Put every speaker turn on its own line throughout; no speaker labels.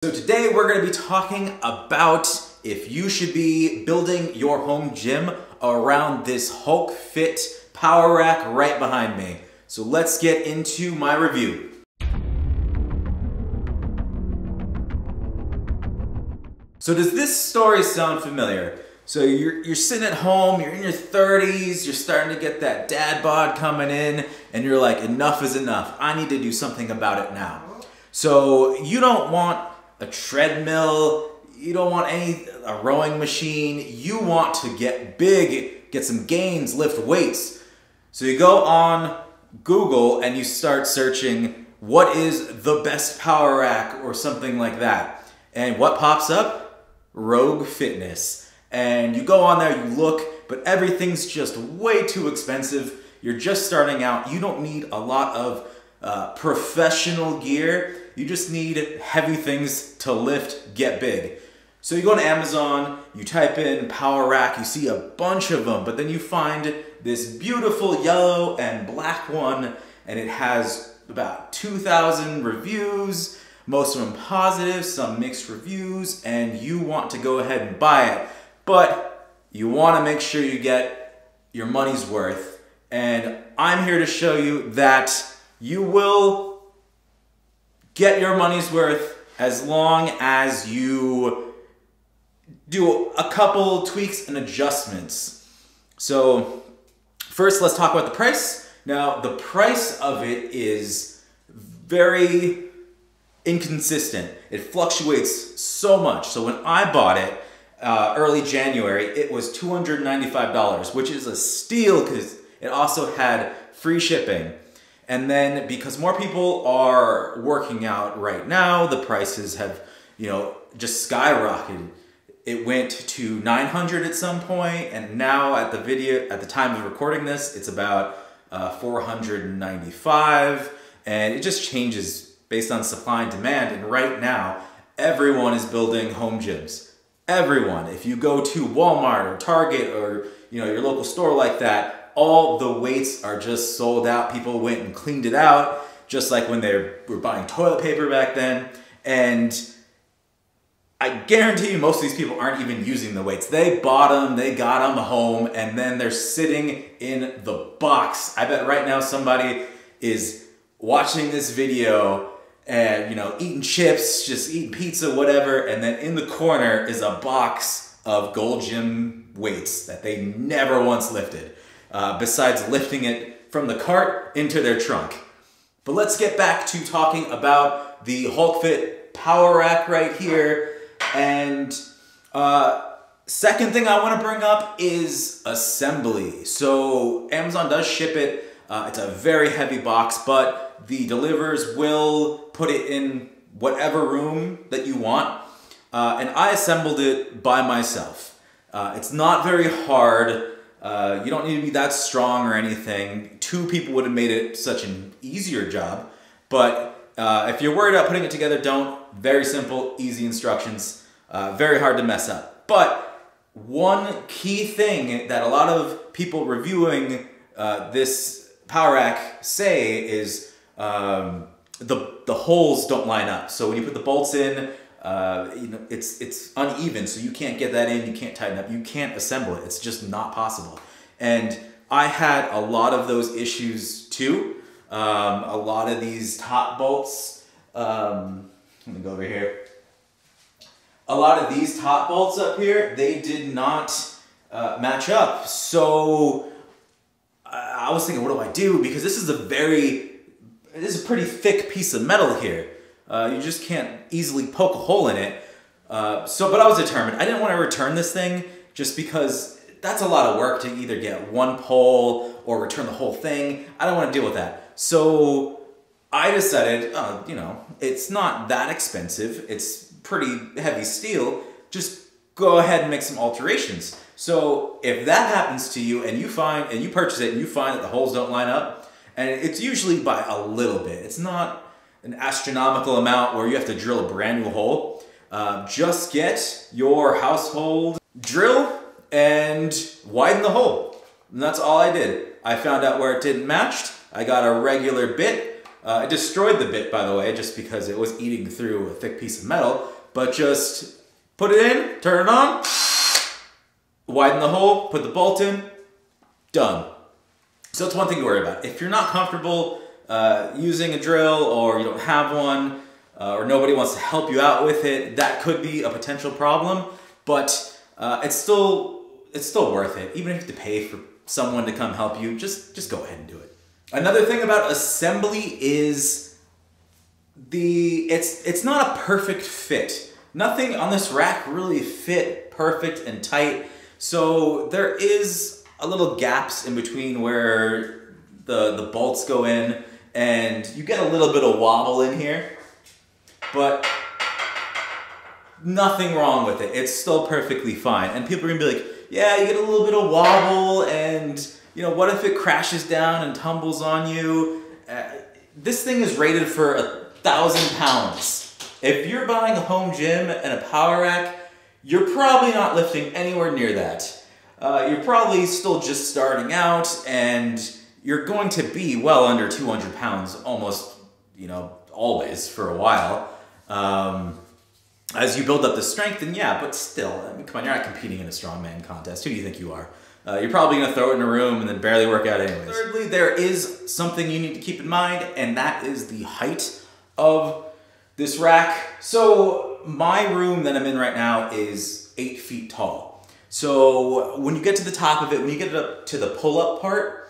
So today we're going to be talking about if you should be building your home gym around this Hulkfit power rack right behind me. So let's get into my review. So does this story sound familiar? So you're sitting at home, you're in your 30s, you're starting to get that dad bod coming in, and you're like, enough is enough. I need to do something about it now. So you don't want a treadmill, you don't want a rowing machine, you want to get big, get some gains, lift weights. So you go on Google and you start searching, what is the best power rack or something like that. And what pops up? Rogue Fitness. And you go on there, you look, but everything's just way too expensive. You're just starting out. You don't need a lot of professional gear. You just need heavy things to lift, get big. So you go to Amazon, you type in power rack, you see a bunch of them, but then you find this beautiful yellow and black one, and it has about 2,000 reviews, most of them positive, some mixed reviews, and you want to go ahead and buy it. But you want to make sure you get your money's worth, and I'm here to show you that you will get your money's worth as long as you do a couple tweaks and adjustments. So first, let's talk about the price. Now, the price of it is very inconsistent. It fluctuates so much. So when I bought it early January, it was $295, which is a steal because it also had free shipping. And then because more people are working out right now, the prices have, just skyrocketed. It went to $900 at some point, and now at the time of recording this, it's about $495, and it just changes based on supply and demand. And right now, everyone is building home gyms. Everyone. If you go to Walmart or Target or your local store like that, all the weights are just sold out. People went and cleaned it out, just like when they were buying toilet paper back then. And I guarantee you most of these people aren't even using the weights. They bought them, they got them home, and then they're sitting in the box. I bet right now somebody is watching this video and eating chips, just eating pizza, whatever, and then in the corner is a box of Gold Gym weights that they never once lifted. Besides lifting it from the cart into their trunk. But let's get back to talking about the Hulkfit power rack right here. And second thing I want to bring up is assembly. So Amazon does ship it. It's a very heavy box, but the deliverers will put it in whatever room that you want. And I assembled it by myself. It's not very hard. You don't need to be that strong or anything. 2 people would have made it such an easier job. But if you're worried about putting it together, don't. Very simple, easy instructions. Very hard to mess up. But one key thing that a lot of people reviewing this power rack say is the holes don't line up. So when you put the bolts in, it's uneven, so you can't get that in, you can't tighten up, you can't assemble it. It's just not possible. And I had a lot of those issues too. A lot of these top bolts, let me go over here. A lot of these top bolts up here, they did not match up. So I was thinking, what do I do? Because this is a pretty thick piece of metal here. You just can't easily poke a hole in it. But I was determined. I didn't want to return this thing just because that's a lot of work to either get one pole or return the whole thing. I don't want to deal with that. So I decided, it's not that expensive. It's pretty heavy steel. Just go ahead and make some alterations. So if that happens to you and you purchase it and you find that the holes don't line up, and it's usually by a little bit. It's not an astronomical amount where you have to drill a brand new hole. Just get your household drill and widen the hole. And that's all I did. I found out where it didn't match. I got a regular bit, It destroyed the bit, by the way, just because it was eating through a thick piece of metal. But just put it in, turn it on, widen the hole, put the bolt in, done. So that's one thing to worry about. If you're not comfortable using a drill, or you don't have one, or nobody wants to help you out with it, that could be a potential problem. But it's still worth it. Even if you have to pay for someone to come help you, just go ahead and do it. Another thing about assembly is it's not a perfect fit. Nothing on this rack really fit perfect and tight. So there is a little gaps in between where the bolts go in, and you get a little bit of wobble in here, but nothing wrong with it. It's still perfectly fine. And people are gonna be like, yeah, you get a little bit of wobble, and you know, what if it crashes down and tumbles on you? This thing is rated for 1,000 pounds. If you're buying a home gym and a power rack, you're probably not lifting anywhere near that. You're probably still just starting out, and you're going to be well under 200 pounds almost, you know, always for a while. As you build up the strength, and yeah, but still, I mean, come on, you're not competing in a strongman contest. Who do you think you are? You're probably going to throw it in a room and then barely work out anyways. Thirdly, there is something you need to keep in mind, and that is the height of this rack. So my room that I'm in right now is 8 feet tall. So when you get to the top of it, when you get up to the pull-up part,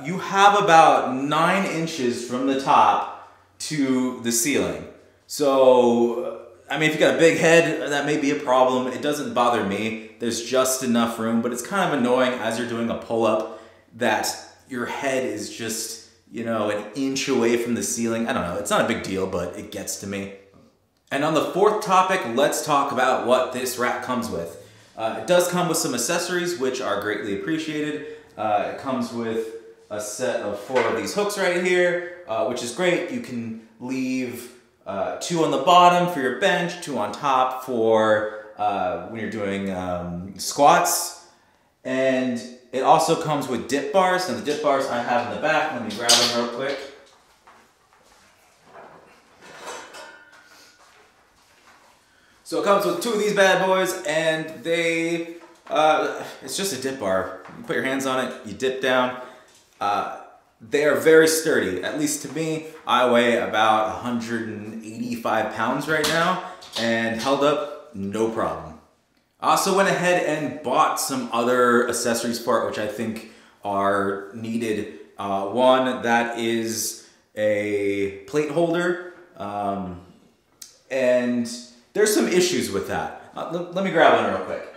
you have about 9 inches from the top to the ceiling. So I mean, if you got a big head, that may be a problem. It doesn't bother me. There's just enough room, but it's kind of annoying as you're doing a pull-up that your head is just, you know, an inch away from the ceiling. I don't know. It's not a big deal, but it gets to me. And on the fourth topic, let's talk about what this rack comes with. It does come with some accessories, which are greatly appreciated. It comes with a set of 4 of these hooks right here, which is great. You can leave 2 on the bottom for your bench, 2 on top for when you're doing squats. And it also comes with dip bars. Now the dip bars I have in the back. Let me grab them real quick. So it comes with 2 of these bad boys, and they, it's just a dip bar. You put your hands on it, you dip down. They are very sturdy. At least to me, I weigh about 185 pounds right now, and held up no problem. I also went ahead and bought some other accessories for it, which I think are needed. One that is a plate holder, and there's some issues with that. Let me grab one real quick.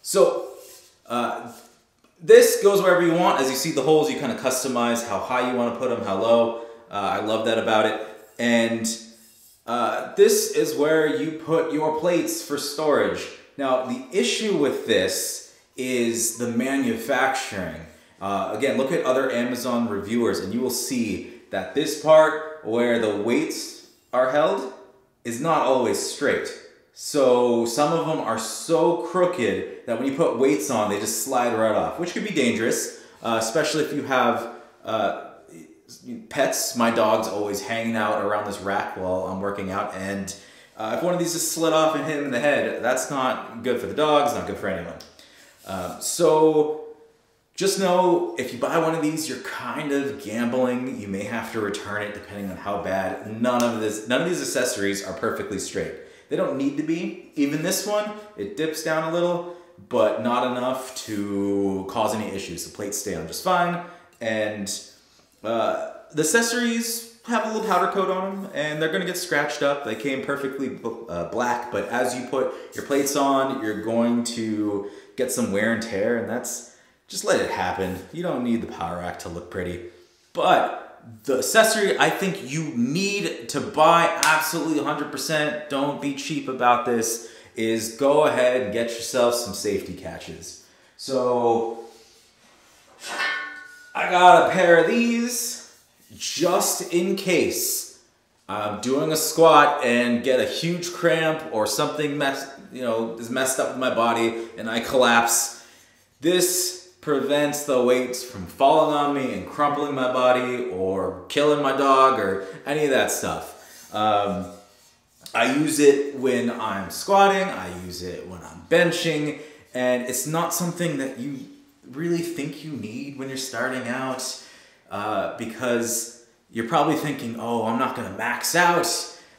So, this goes wherever you want. As you see the holes, you kind of customize how high you want to put them, how low. I love that about it. And this is where you put your plates for storage. Now, the issue with this is the manufacturing. Again, look at other Amazon reviewers, and you will see that this part where the weights are held is not always straight. So some of them are so crooked that when you put weights on, they just slide right off, which could be dangerous, especially if you have pets. My dog's always hanging out around this rack while I'm working out, and if one of these just slid off and hit him in the head, that's not good for the dog, it's not good for anyone. So just know, if you buy one of these, you're kind of gambling. You may have to return it depending on how bad. None of these accessories are perfectly straight. They don't need to be. Even this one, it dips down a little, but not enough to cause any issues. The plates stay on just fine, and the accessories have a little powder coat on them, and they're gonna get scratched up. They came perfectly black, but as you put your plates on, you're going to get some wear and tear, and just let it happen. You don't need the power rack to look pretty. But the accessory I think you need to buy absolutely 100%, don't be cheap about this, is go ahead and get yourself some safety catches. So I got a pair of these just in case I'm doing a squat and get a huge cramp or something is messed up with my body and I collapse. This prevents the weights from falling on me and crumpling my body or killing my dog or any of that stuff. I use it when I'm squatting, I use it when I'm benching, and it's not something that you really think you need when you're starting out, because you're probably thinking, oh, I'm not gonna max out,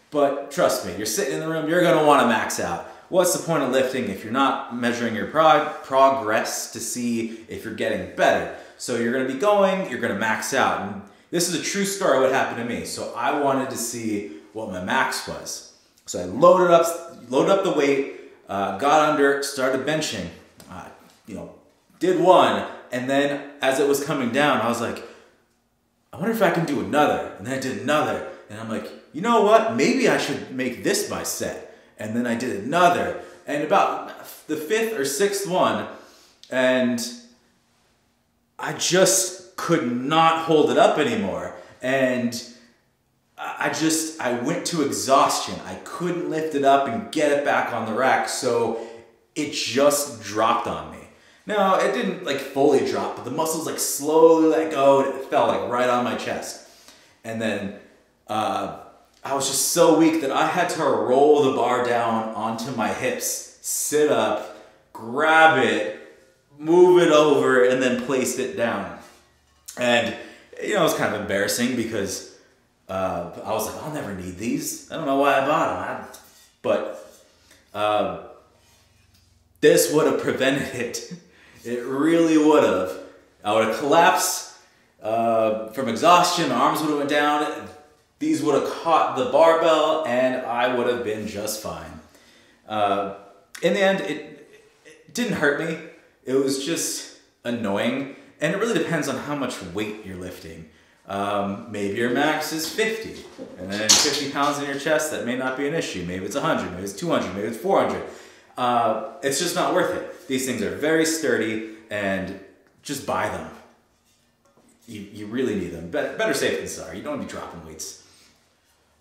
but trust me, you're sitting in the room, you're gonna wanna max out. What's the point of lifting if you're not measuring your progress to see if you're getting better? So you're gonna be going, you're gonna max out. And this is a true story what happened to me. So I wanted to see what my max was. So I loaded up the weight, got under, started benching, did one, and then as it was coming down, I was like, I wonder if I can do another. And then I did another, and I'm like, you know what? Maybe I should make this my set. And then I did another, and about the 5th or 6th one, and I just could not hold it up anymore. And I went to exhaustion. I couldn't lift it up and get it back on the rack, so it just dropped on me. Now, it didn't like fully drop, but the muscles like slowly let go, and it fell like right on my chest. And then I was just so weak that I had to roll the bar down onto my hips, sit up, grab it, move it over, and then place it down. And it was kind of embarrassing because I was like, I'll never need these. I don't know why I bought them. But this would have prevented it. It really would have. I would have collapsed from exhaustion. My arms would have went down. These would have caught the barbell, and I would have been just fine. In the end, it didn't hurt me. It was just annoying. And it really depends on how much weight you're lifting. Maybe your max is 50, and then 50 pounds in your chest, that may not be an issue. Maybe it's 100, maybe it's 200, maybe it's 400. It's just not worth it. These things are very sturdy, and just buy them. You really need them. Better safe than sorry. You don't want to be dropping weights.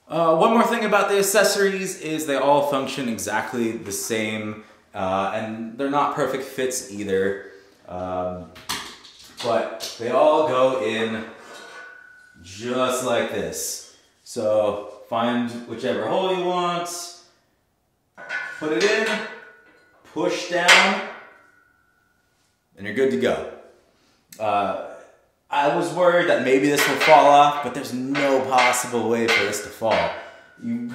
One more thing about the accessories is they all function exactly the same, and they're not perfect fits either, but they all go in just like this. So find whichever hole you want, put it in, push down, and you're good to go. I was worried that maybe this will fall off, but there's no possible way for this to fall. You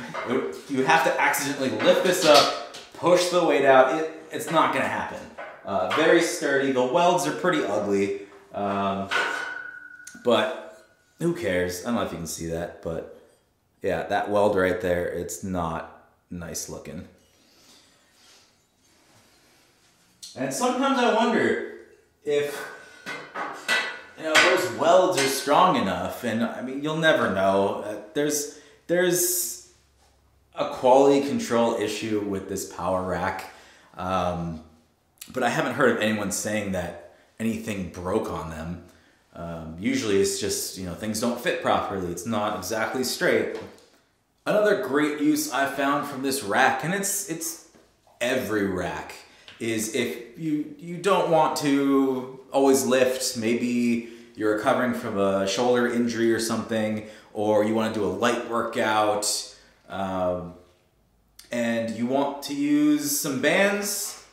have to accidentally lift this up, push the weight out. It's not gonna happen. Very sturdy. The welds are pretty ugly, but who cares? I don't know if you can see that, but yeah, that weld right there, it's not nice looking. And sometimes I wonder if those welds are strong enough, and I mean, you'll never know. There's a quality control issue with this power rack, but I haven't heard of anyone saying that anything broke on them. Usually it's just, things don't fit properly. It's not exactly straight. Another great use I found from this rack, and it's every rack, is if you don't want to always lift, maybe you're recovering from a shoulder injury or something, or you want to do a light workout, and you want to use some bands.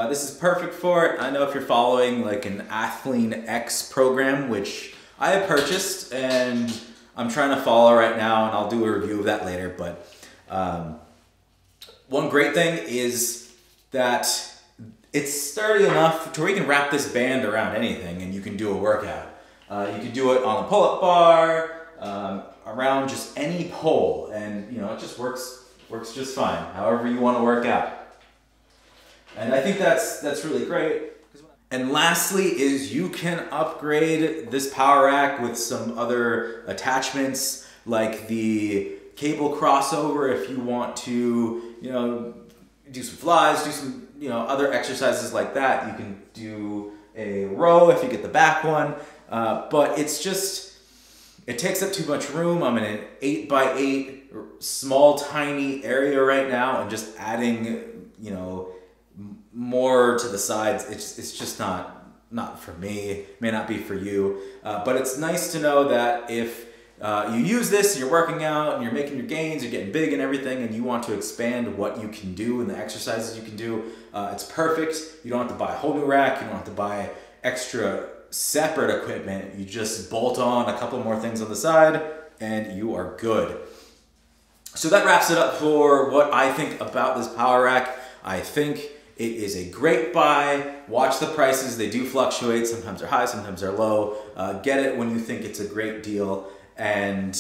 This is perfect for it. I know if you're following like an Athlean X program, which I have purchased and I'm trying to follow right now, and I'll do a review of that later. But one great thing is that it's sturdy enough to where you can wrap this band around anything and you can do a workout. You can do it on a pull-up bar, around just any pole, and it just works just fine, however you want to work out. And I think that's really great. And lastly is you can upgrade this power rack with some other attachments, like the cable crossover if you want to, do some flies, do some, other exercises like that. You can do a row if you get the back one, but it takes up too much room. I'm in an 8x8 small, tiny area right now, and just adding, more to the sides, it's just not not for me, may not be for you, but it's nice to know that if you use this, you're working out and you're making your gains, you're getting big and everything, and you want to expand what you can do and the exercises you can do, it's perfect. You don't have to buy a whole new rack, you don't have to buy extra separate equipment. You just bolt on a couple more things on the side and you are good. So that wraps it up for what I think about this power rack. I think it is a great buy. Watch the prices, they do fluctuate. Sometimes they're high, sometimes they're low. Get it when you think it's a great deal. And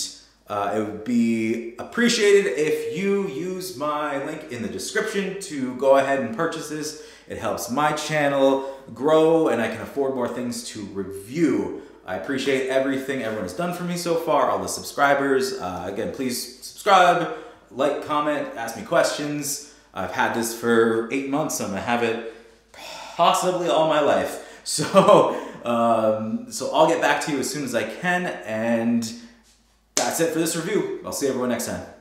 it would be appreciated if you use my link in the description to go ahead and purchase this. It helps my channel grow and I can afford more things to review. I appreciate everything everyone has done for me so far, all the subscribers. Again, please subscribe, like, comment, ask me questions. I've had this for 8 months. I'm gonna have it possibly all my life. So I'll get back to you as soon as I can, and that's it for this review. I'll see everyone next time.